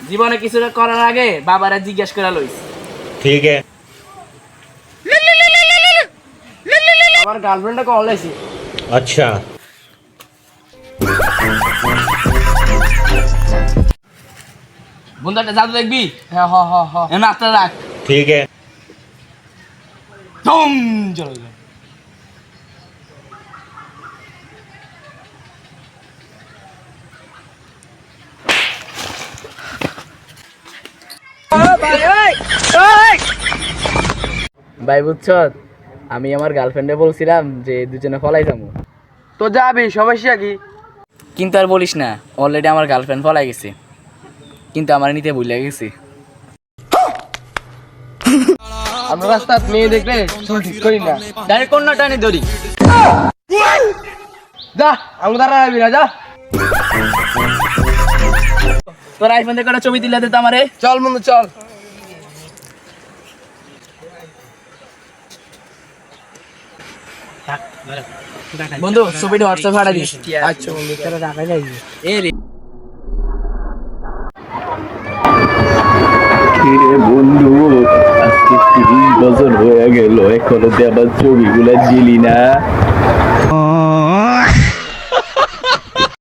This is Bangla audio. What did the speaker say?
জীবনে কিছু করার আগে বাবারা জিজ্ঞেস করে লইস। ठीक है। আমার গার্লফ্রেন্ডে কল লাইছি। अच्छा। বন্ধু একটা জাদু দেখবি? হ্যাঁ হ হ হ এমন আস্তে রাখ। ठीक है। টুম চলে গেল। ভাই বুঝছ, আমি আমার গার্লফ্রেন্ডে বলছিলাম যে দুজনে ফলাই যাবো, তো যাবি, সমস্যা কি? কিন্তু আর বলিস না, অলরেডি আমার গার্লফ্রেন্ড ফলাই গেছে, কিন্তু আমার নিতে ভুলে গেছি। আমরা রাস্তা মেয়ে দেখলে চুল ঠিক করি না। ডাইরেক্ট কন্যা টানি ধরি। যা আমি দাঁড়া যাবি না, যা। তোর আইফোন থেকে একটা ছবি দিলে দে তো আমারে। চল বন্ধু চল। বন্ধু ছবিটা হোয়াটসঅ্যাপ পাঠা দিস। আচ্ছা বন্ধু, তোরা ঢাকায় যাবি? এ রে কিরে বন্ধু, আজকে 30 বছর হয়ে গেল, এখনো তুই আবার ছবিগুলা দিলি না।